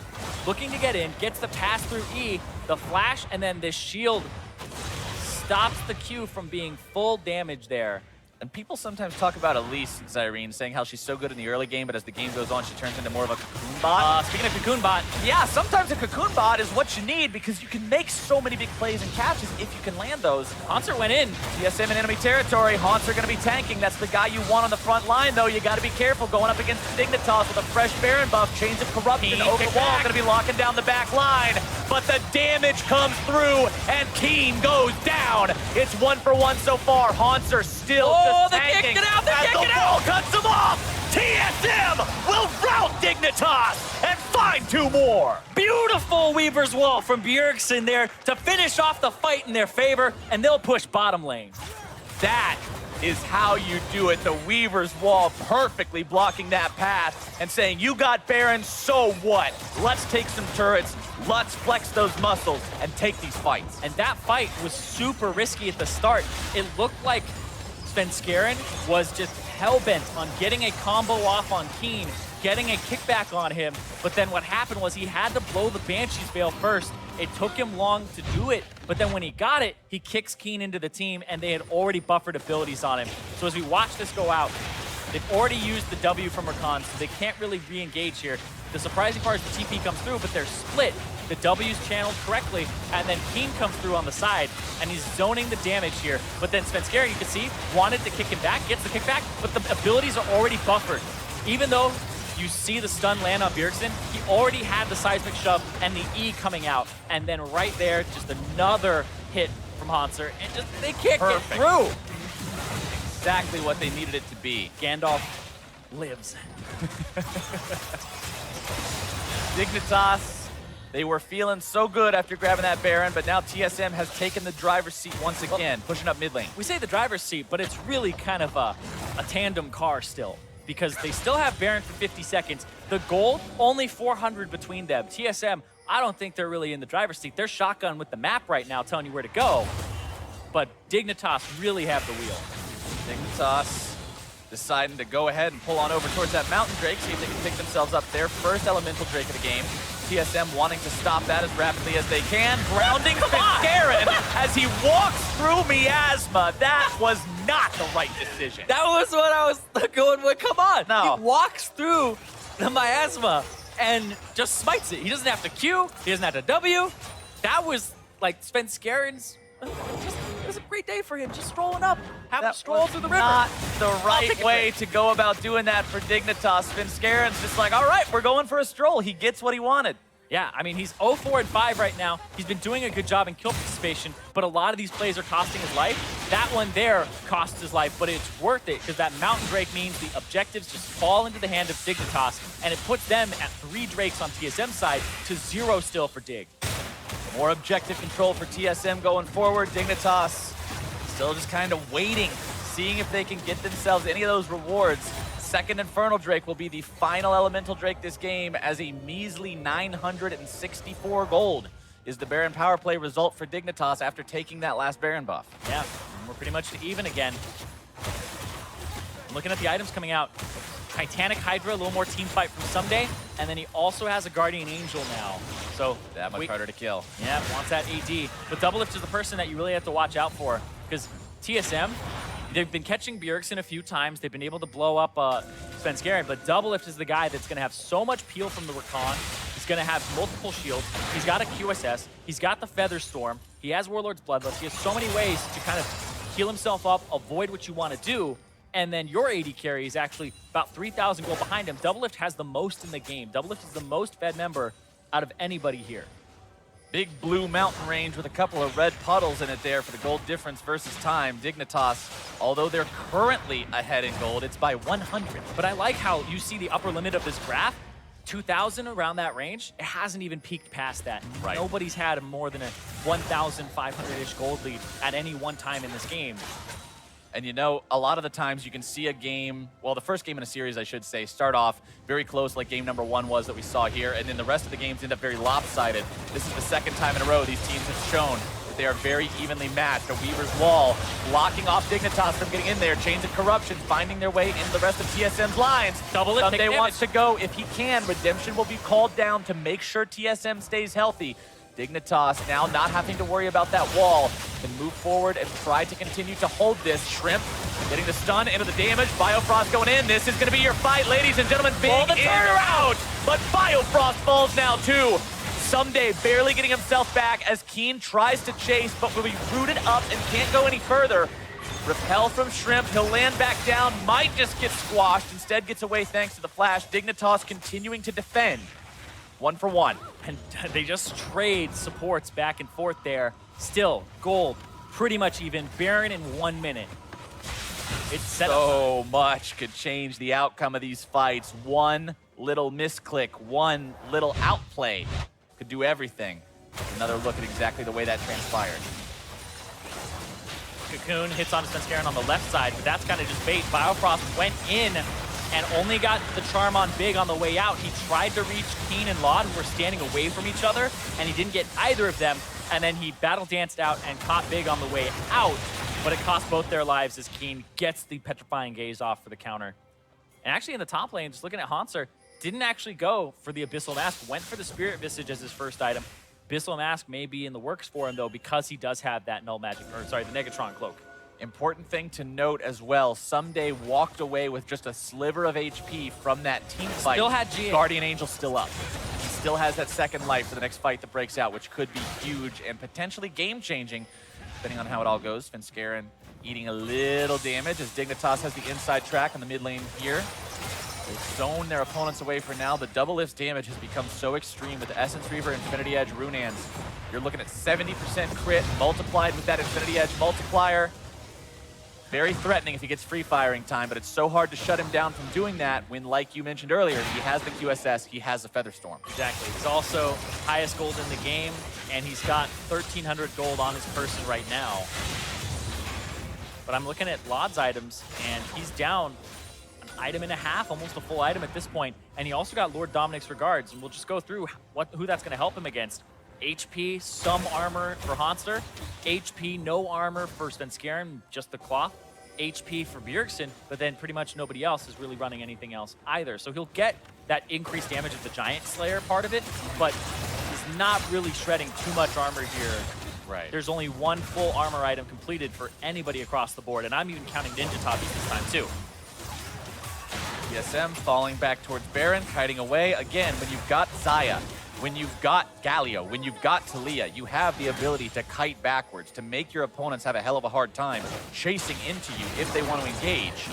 looking to get in, gets the pass through E, the flash, and then this shield stops the Q from being full damage there. And people sometimes talk about Elise Zyrene, saying how she's so good in the early game, but as the game goes on, she turns into more of a cocoon bot. Speaking of cocoon bot, yeah, sometimes a cocoon bot is what you need because you can make so many big plays and catches if you can land those. Haunter went in. TSM in enemy territory. Haunter going to be tanking. That's the guy you want on the front line, though. You got to be careful going up against Dignitas with a fresh Baron buff. Chains of corruption over the wall. Going to be locking down the back line. But the damage comes through, and Keen goes down. It's 1-for-1 so far. Haunter still just tanking. They're kicking the wall cuts him off. TSM will rout Dignitas and find 2 more. Beautiful Weaver's Wall from Bjergsen there to finish off the fight in their favor, and they'll push bottom lane. That is how you do it. The Weaver's Wall perfectly blocking that path and saying, you got Baron, so what? Let's take some turrets, let's flex those muscles and take these fights. And that fight was super risky at the start. It looked like Svenskeren was just hell-bent on getting a combo off on Keen, getting a kickback on him, but then what happened was he had to blow the Banshee's Veil first. It took him long to do it, but then when he got it, he kicks Keen into the team, and they had already buffered abilities on him. So as we watch this go out, they've already used the W from Rakan, so they can't really re-engage here. The surprising part is the TP comes through, but they're split. The W's channeled correctly, and then Keen comes through on the side, and he's zoning the damage here. But then Svenskeren, you can see, wanted to kick him back, gets the kickback, but the abilities are already buffered. Even though you see the stun land on Bjergsen, he already had the seismic shove and the E coming out. And then right there, just another hit from Hanser, and just they can't get through. Exactly what they needed it to be. Gandalf lives. Dignitas, they were feeling so good after grabbing that Baron, but now TSM has taken the driver's seat once again, pushing up mid lane. We say the driver's seat, but it's really kind of a tandem car still, because they still have Baron for 50 seconds. The gold, only 400 between them. TSM, I don't think they're really in the driver's seat. They're shotgun with the map right now telling you where to go, but Dignitas really have the wheel. Dignitas deciding to go ahead and pull on over towards that Mountain Drake, see if they can pick themselves up their first Elemental Drake of the game. TSM wanting to stop that as rapidly as they can. Grounding Svenskeren as he walks through Miasma. That was not the right decision. That was what I was going with. Come on. No. He walks through the miasma and just smites it. He doesn't have to Q. He doesn't have to W. That was like Svenskeren's. It was a great day for him, just strolling up, having a stroll through the river. Not the right way to go about doing that for Dignitas. Svenskeren's just like, all right, we're going for a stroll. He gets what he wanted. Yeah, I mean, he's 0-4-5 right now. He's been doing a good job in kill participation, but a lot of these plays are costing his life. That one there costs his life, but it's worth it because that Mountain Drake means the objectives just fall into the hand of Dignitas, and it puts them at 3 Drakes on TSM side to 0 still for Dig. More objective control for TSM going forward. Dignitas still just kind of waiting, seeing if they can get themselves any of those rewards. Second Infernal Drake will be the final Elemental Drake this game, as a measly 964 gold is the Baron power play result for Dignitas after taking that last Baron buff. Yeah, and we're pretty much to even again. Looking at the items coming out. Titanic Hydra, a little more team fight from Someday, and then he also has a Guardian Angel now. So that much harder to kill. Yeah, wants that AD. But Doublelift is the person that you really have to watch out for, because TSM, they've been catching Bjergsen a few times. They've been able to blow up Svenskeren, but Doublelift is the guy that's going to have so much peel from the Rakan. He's going to have multiple shields. He's got a QSS. He's got the Feather Storm. He has Warlord's Bloodlust. He has so many ways to kind of heal himself up, avoid what you want to do. And then your AD carry is actually about 3,000 gold behind him. Doublelift has the most in the game. Doublelift is the most fed member out of anybody here. Big blue mountain range with a couple of red puddles in it there for the gold difference versus time. Dignitas, although they're currently ahead in gold, it's by 100. But I like how you see the upper limit of this graph. 2,000 around that range, it hasn't even peaked past that. Right. Nobody's had more than a 1,500-ish gold lead at any one time in this game. And you know, a lot of the times you can see a game, well, the first game in a series, I should say, start off very close like game number 1 was that we saw here, and then the rest of the games end up very lopsided. This is the second time in a row these teams have shown that they are very evenly matched. A Weaver's Wall blocking off Dignitas from getting in there. Chains of Corruption finding their way into the rest of TSM's lines. Someday wants to go if he can. Redemption will be called down to make sure TSM stays healthy. Dignitas now not having to worry about that wall, can move forward and try to continue to hold this. Shrimp getting the stun into the damage. Biofrost going in. This is going to be your fight, ladies and gentlemen. Big in or out, but Biofrost falls now too. Someday barely getting himself back as Keen tries to chase, but will be rooted up and can't go any further. Repel from Shrimp. He'll land back down. Might just get squashed. Instead gets away thanks to the flash. Dignitas continuing to defend. 1 for 1. And they just trade supports back and forth there. Still, gold, pretty much even. Baron in 1 minute. It's set up. So much could change the outcome of these fights. One little misclick, one little outplay could do everything. Another look at exactly the way that transpired. Cocoon hits on Svenskeren on the left side, but that's kind of just bait. Biofrost went in and only got the charm on Big on the way out. He tried to reach Keen and Laud, who were standing away from each other, and he didn't get either of them. And then he battle danced out and caught Big on the way out. but it costs both their lives as Keen gets the Petrifying Gaze off for the counter. And actually in the top lane, just looking at Haunter, didn't actually go for the Abyssal Mask, went for the Spirit Visage as his first item. Abyssal Mask may be in the works for him, though, because he does have that Null Magic, or sorry, the Negatron Cloak. Important thing to note as well, Someday walked away with just a sliver of HP from that team fight. Still had GA. Guardian Angel still up. He still has that second life for the next fight that breaks out, which could be huge and potentially game-changing, depending on how it all goes. Finskaran eating a little damage as Dignitas has the inside track on the mid lane here. They've zoned their opponents away for now. The double lift's damage has become so extreme with the Essence Reaver, Infinity Edge, Runeans. You're looking at 70% crit multiplied with that Infinity Edge multiplier. Very threatening if he gets free firing time, but it's so hard to shut him down from doing that when, like you mentioned earlier, he has the QSS, he has the Featherstorm. Exactly. He's also highest gold in the game, and he's got 1,300 gold on his person right now. But I'm looking at Lod's items, and he's down an item and a half, almost a full item at this point. And he also got Lord Dominic's Regards, and we'll just go through who that's going to help him against. HP, some armor for Haunter. HP, no armor for Svenskeren, just the cloth. HP for Bjergsen, but then pretty much nobody else is really running anything else either. So he'll get that increased damage of the Giant Slayer part of it, but he's not really shredding too much armor here. Right. There's only one full armor item completed for anybody across the board, and I'm even counting Ninja Tabis this time too. TSM falling back towards Baron, kiting away. Again, when you've got Xayah, when you've got Galio, when you've got Talia, you have the ability to kite backwards, to make your opponents have a hell of a hard time chasing into you if they want to engage.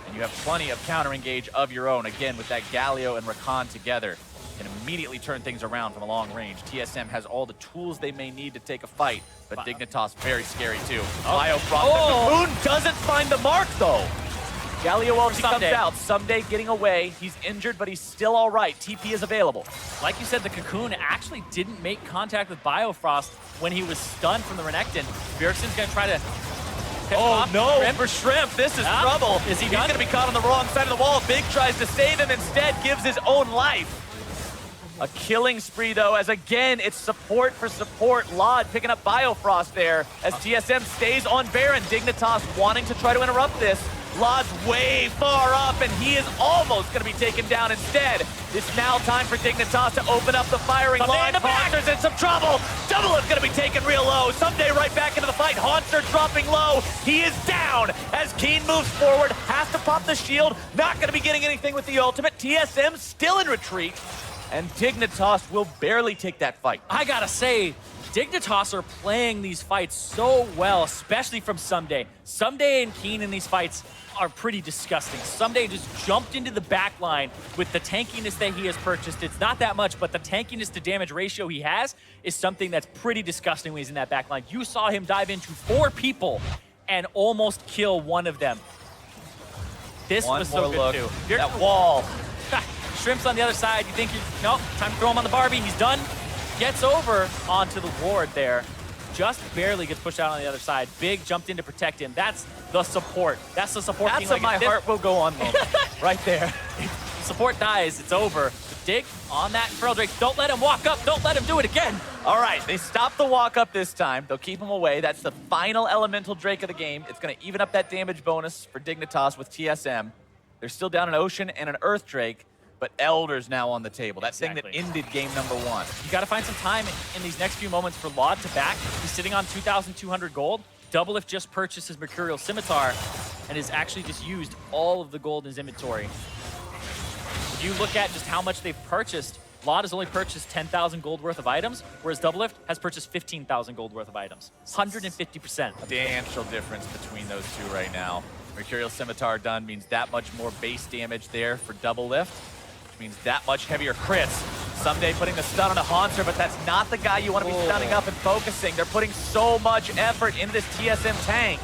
And you have plenty of counter engage of your own. Again, with that Galio and Rakan together, can immediately turn things around from a long range. TSM has all the tools they may need to take a fight, but Dignitas very scary too. Biofrost. Oh. The Cocoon doesn't find the mark though. Galio ulti comes Someday. out. Someday getting away. He's injured, but he's still all right. TP is available. Like you said, the Cocoon actually didn't make contact with Biofrost when he was stunned from the Renekton. Bjergsen's going to try to pick off no, Shrimp. for Shrimp, this is trouble. Is he He's done? going to be caught on the wrong side of the wall. Big tries to save him, instead gives his own life. A killing spree, though, as again, it's support for support. Lod picking up Biofrost there as TSM stays on Baron. Dignitas wanting to try to interrupt this. Lod's way far up, and he is almost going to be taken down instead. It's now time for Dignitas to open up the firing line. Haunter's in some trouble. Double is going to be taken real low. Someday right back into the fight. Haunter dropping low. He is down as Keen moves forward. Has to pop the shield. Not going to be getting anything with the ultimate. TSM still in retreat. And Dignitas will barely take that fight. I gotta say, Dignitas are playing these fights so well, especially from Someday. Someday and Keen in these fights are pretty disgusting. Someday just jumped into the back line with the tankiness that he has purchased. It's not that much, but the tankiness to damage ratio he has is something that's pretty disgusting when he's in that back line. You saw him dive into 4 people and almost kill one of them. This was so good too. That wall. Shrimp's on the other side. You think nope, time to throw him on the Barbie. He's done. Gets over onto the ward there. Just barely gets pushed out on the other side. Big jumped in to protect him. That's the support. That's the support. That's a my heart will go on moment. Right there. If support dies, it's over. Dig on that Feral Drake. Don't let him walk up. Don't let him do it again. All right, they stop the walk up this time. They'll keep him away. That's the final Elemental Drake of the game. It's going to even up that damage bonus for Dignitas with TSM. They're still down an Ocean and an Earth Drake, but Elder's now on the table. That thing that ended game number 1. You got to find some time in these next few moments for Laud to back. He's sitting on 2,200 gold. Double if just purchased his Mercurial Scimitar and has actually just used all of the gold in his inventory. If you look at just how much they've purchased, Laud has only purchased 10,000 gold worth of items, whereas Doublelift has purchased 15,000 gold worth of items. 150%. Substantial difference between those two right now. Mercurial Scimitar done means that much more base damage there for Doublelift, which means that much heavier crits. Someday putting the stun on a Haunter, but that's not the guy you want to be stunning up and focusing. They're putting so much effort into this TSM tank,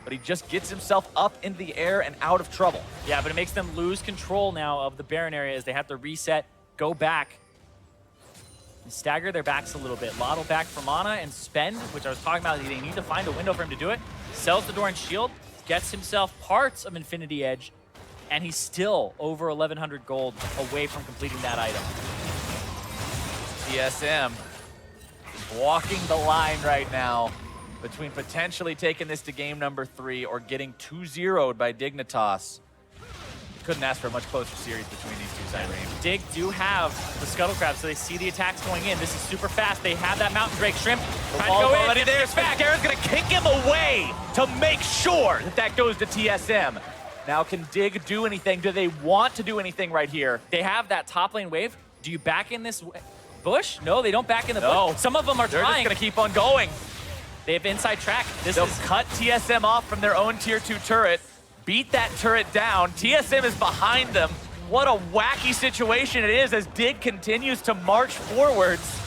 but he just gets himself up into the air and out of trouble. Yeah, but it makes them lose control now of the Baron area as they have to reset, go back, and stagger their backs a little bit. Laud will back for mana and spend, which I was talking about. They need to find a window for him to do it. Sells the Doran Shield, gets himself parts of Infinity Edge, and he's still over 1,100 gold away from completing that item. TSM is walking the line right now. between potentially taking this to game number 3 or getting 2-0'd by Dignitas. Couldn't ask for a much closer series between these two side games. Dig do have the Scuttle Crab, so they see the attacks going in. This is super fast. They have that Mountain Drake Shrimp. Trying to go in. Already there. Garen's going to kick him away to make sure that that goes to TSM. Now can Dig do anything? Do they want to do anything right here? They have that top lane wave. Do you back in this bush? No, they don't back in the bush. Some of them are They're trying. just going to keep on going. They have inside track. They'll cut TSM off from their own tier 2 turret. Beat that turret down. TSM is behind them. What a wacky situation it is as Dig continues to march forwards.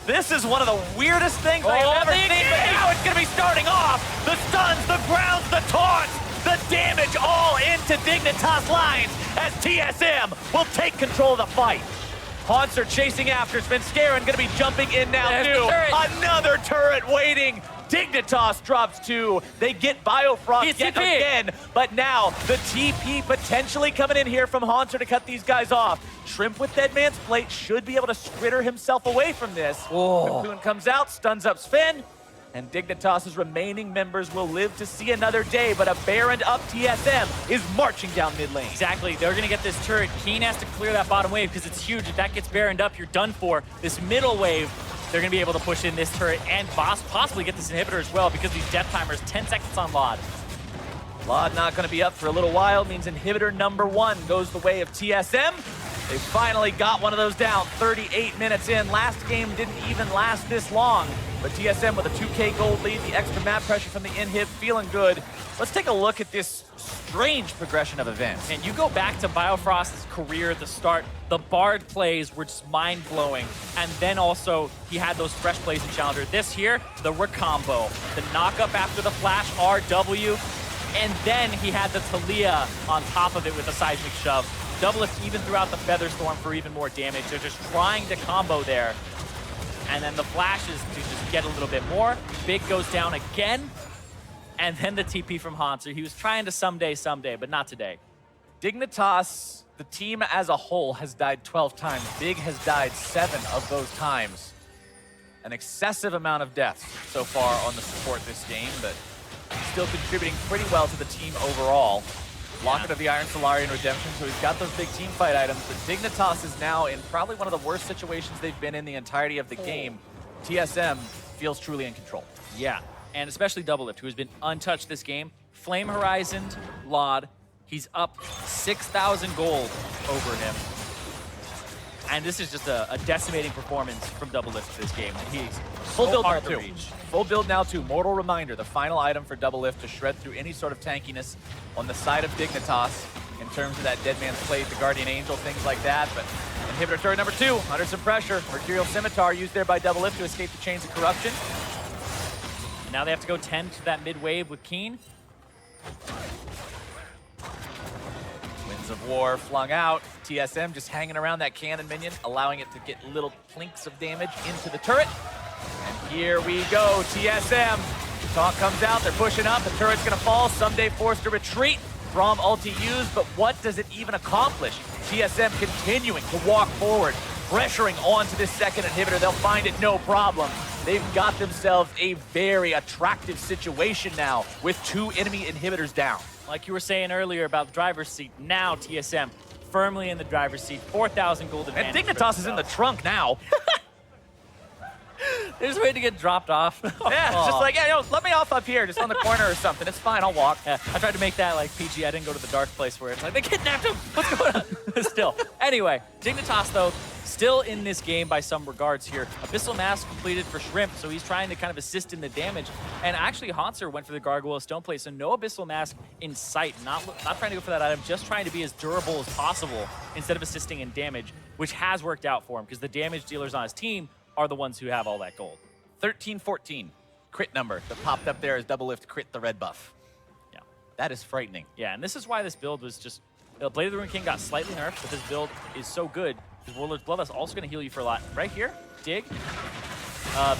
This is one of the weirdest things I've ever seen, but now it's going to be starting off. The stuns, the grounds, the taunts, the damage all into Dignitas lines as TSM will take control of the fight. Haunts are chasing after. Svenskeren going to be jumping in now too. Another turret waiting. Dignitas drops 2. They get Biofrost yet again, but now the TP potentially coming in here from Haunter to cut these guys off. Shrimp with Dead Man's Plate should be able to scritter himself away from this. Cocoon comes out, stuns up Sven, and Dignitas' remaining members will live to see another day, but a Baroned up TSM is marching down mid lane. Exactly, they're gonna get this turret. Keen has to clear that bottom wave because it's huge. If that gets Baroned up, you're done for. This middle wave, they're gonna be able to push in this turret and possibly get this inhibitor as well because these death timers, 10 seconds on Laud. Laud not gonna be up for a little while, means inhibitor number 1 goes the way of TSM. They finally got one of those down 38 minutes in. Last game didn't even last this long, but TSM with a 2K gold lead, the extra map pressure from the inhib, feeling good. Let's take a look at this strange progression of events. And you go back to Biofrost's career at the start, the Bard plays were just mind-blowing. And then also, he had those fresh plays in Challenger. This here, the recombo, the knock-up after the flash, RW, and then he had the Talia on top of it with a seismic shove. Doublelift even throughout the Featherstorm for even more damage. They're just trying to combo there. And then the flashes to just get a little bit more. Big goes down again. And then the TP from Haunter. He was trying to someday, but not today. Dignitas, the team as a whole, has died 12 times. Big has died 7 of those times. An excessive amount of deaths so far on the support this game, but still contributing pretty well to the team overall. Locket of the Iron Solarian Redemption, so he's got those big team fight items, but Dignitas is now in probably one of the worst situations they've been in the entirety of the game. TSM feels truly in control. Yeah, and especially Doublelift, who has been untouched this game. Flame Horizon, Laud, he's up 6,000 gold over him. And this is just a decimating performance from Doublelift this game. He's full build hard now to too. reach. Full build now too. Mortal Reminder, the final item for Doublelift to shred through any sort of tankiness on the side of Dignitas in terms of that Dead Man's Plate, the Guardian Angel, things like that. But inhibitor turret number 2, under some pressure. Mercurial Scimitar used there by Doublelift to escape the chains of corruption. And now they have to go 10 to that mid wave with Keen. Winds of War flung out. TSM just hanging around that cannon minion, allowing it to get little plinks of damage into the turret. And here we go, TSM. Taunt comes out, they're pushing up, the turret's gonna fall, someday forced to retreat. Braum ulti used, but what does it even accomplish? TSM continuing to walk forward, pressuring onto this second inhibitor. They'll find it no problem. They've got themselves a very attractive situation now with 2 enemy inhibitors down. Like you were saying earlier about the driver's seat, now TSM firmly in the driver's seat, 4,000 gold advantage. And Dignitas is in the trunk now. They're just waiting to get dropped off. Yeah, it's just like, yeah, let me off up here, just on the corner or something. It's fine, I'll walk. Yeah, I tried to make that like PG. I didn't go to the dark place where it's like, they kidnapped him. What's going on? Still. Anyway, Dignitas, though, still in this game by some regards here. Abyssal Mask completed for Shrimp, so he's trying to kind of assist in the damage. And actually, Haunter went for the Gargoyle Stone Plate, so no Abyssal Mask in sight. Not trying to go for that item, just trying to be as durable as possible instead of assisting in damage, which has worked out for him because the damage dealers on his team are the ones who have all that gold. 13-14, crit number that popped up there as Doublelift crit the red buff. Yeah. That is frightening. Yeah, and this is why this build was just... Blade of the Ruined King got slightly nerfed, but this build is so good because Warlord's Bloodlust is also going to heal you for a lot. Right here, Dig.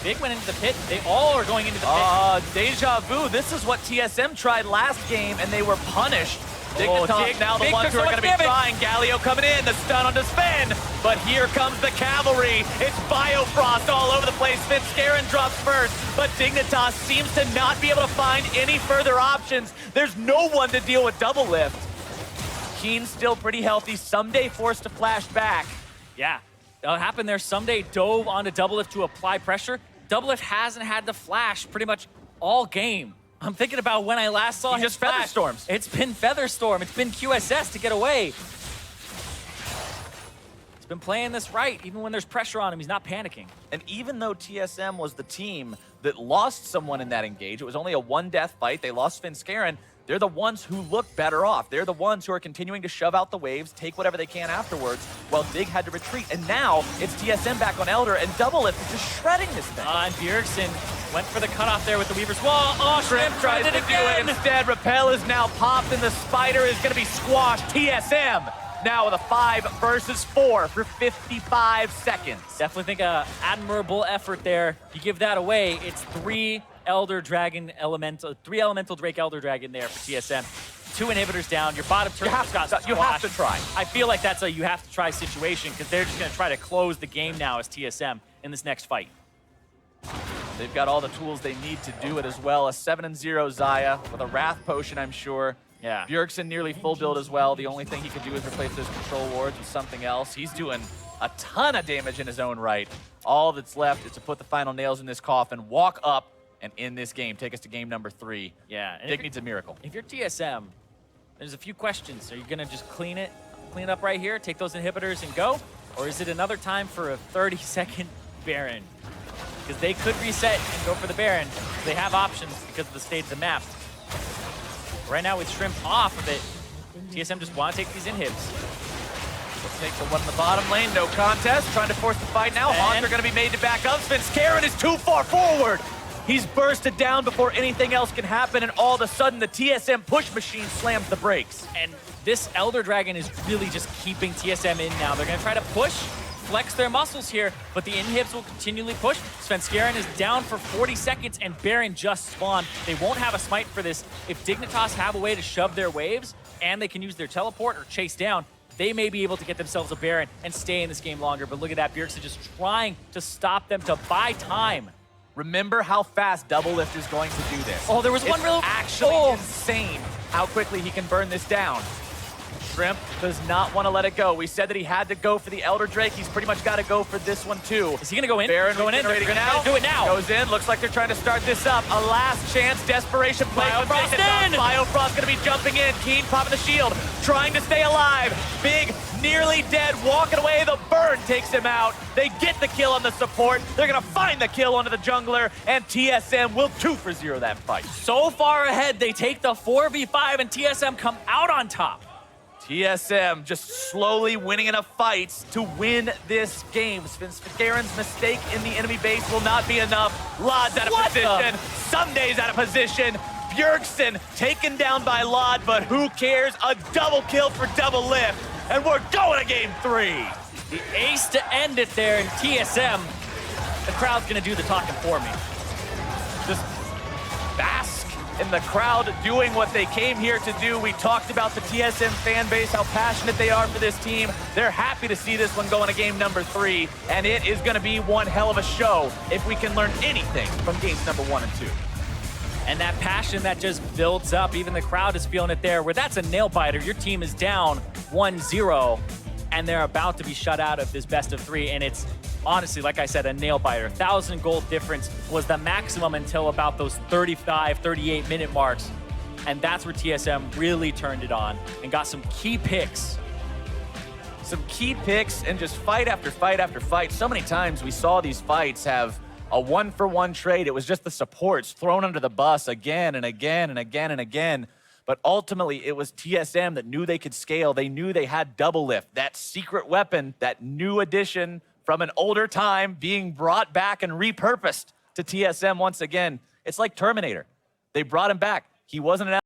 Big went into the pit. They all are going into the pit. Deja vu. This is what TSM tried last game, and they were punished. Dignitas Dig now the took ones who so are much going to be damage. trying. Galio coming in, the stun onto Sven. But here comes the cavalry. It's Biofrost all over the place. Scarin drops first, but Dignitas seems to not be able to find any further options. There's no one to deal with double lift. Keen's still pretty healthy. Someday forced to flash back. Yeah, what happened there, Someday dove onto double lift to apply pressure. Double lift hasn't had the flash pretty much all game. I'm thinking about when I last saw him just Feather Storms. It's been Feather Storm. It's been QSS to get away. He's been playing this right. Even when there's pressure on him, he's not panicking. And even though TSM was the team that lost someone in that engage, it was only a one-death fight. They lost Scarin. They're the ones who look better off. They're the ones who are continuing to shove out the waves, take whatever they can afterwards, while Dig had to retreat. And now it's TSM back on Elder, and Double Lift is just shredding this thing. And Bjergsen went for the cutoff there with the Weaver's Wall. Oh, Shrimp tries to do it instead. Repel is now popped, and the Spider is going to be squashed. TSM now with a 5 versus 4 for 55 seconds. Definitely think an admirable effort there. You give that away, it's 3 Elder Dragon Elemental, 3 Elemental Drake Elder Dragon there for TSM. 2 inhibitors down. Your bottom turret just got squashed. You have to try. I feel like that's a you have to try situation because they're just going to try to close the game now as TSM in this next fight. They've got all the tools they need to do it as well. A 7-0 Xayah with a Wrath Potion, I'm sure. Yeah. Bjergsen nearly full build as well. The only thing he could do is replace those control wards with something else. He's doing a ton of damage in his own right. All that's left is to put the final nails in this coffin, walk up, and in this game, take us to game number 3. Yeah. And Dig needs a miracle. If you're TSM, there's a few questions. Are you going to just clean it up right here, take those inhibitors and go? Or is it another time for a 30-second Baron? Because they could reset and go for the Baron. They have options because of the state of the map. Right now with Shrimp off of it, TSM just want to take these inhibs. Let's take the one in the bottom lane. No contest. Trying to force the fight now. Haunts are going to be made to back up. Scarin is too far forward. He's bursted down before anything else can happen, and all of a sudden the TSM push machine slams the brakes. And this Elder Dragon is really just keeping TSM in now. They're going to try to push, flex their muscles here, but the inhibs will continually push. Scarin is down for 40 seconds, and Baron just spawned. They won't have a smite for this. If Dignitas have a way to shove their waves, and they can use their teleport or chase down, they may be able to get themselves a Baron and stay in this game longer. But look at that, Bjergsen just trying to stop them, to buy time. Remember how fast Double Lift is going to do this. Oh, there was one real... actually insane how quickly he can burn this down. Shrimp does not want to let it go. We said that he had to go for the Elder Drake. He's pretty much got to go for this one too. Is he going to go in? Baron going in. They're going to do it now. Goes in. Looks like they're trying to start this up. A last chance desperation play. Biofrost in. Biofrost going to be jumping in. Keen popping the shield. Trying to stay alive. Big, nearly dead, walking away. The burn takes him out. They get the kill on the support. They're going to find the kill onto the jungler. And TSM will 2 for 0 that fight. So far ahead, they take the 4v5 and TSM come out on top. TSM just slowly winning enough fights to win this game. Scarin's mistake in the enemy base will not be enough. Lod's out of position. Sunday's out of position. Bjergsen taken down by Lod, but who cares? A double kill for Double Lift. And we're going to game 3. The ace to end it there in TSM. The crowd's going to do the talking for me. Just bask in the crowd doing what they came here to do. We talked about the TSM fan base, how passionate they are for this team. They're happy to see this one going to game number 3, and it is going to be one hell of a show if we can learn anything from games number 1 and 2. And that passion that just builds up, even the crowd is feeling it there, where that's a nail biter. Your team is down 1-0, and they're about to be shut out of this best of 3, and it's honestly, like I said, a nail biter. 1,000 gold difference was the maximum until about those 35, 38 minute marks. And that's where TSM really turned it on and got some key picks. Some key picks and just fight after fight after fight. So many times we saw these fights have a 1-for-1 trade. It was just the supports thrown under the bus again and again and again and again. But ultimately, it was TSM that knew they could scale. They knew they had Double Lift, that secret weapon, that new addition from an older time being brought back and repurposed to TSM once again. It's like Terminator. They brought him back. He wasn't an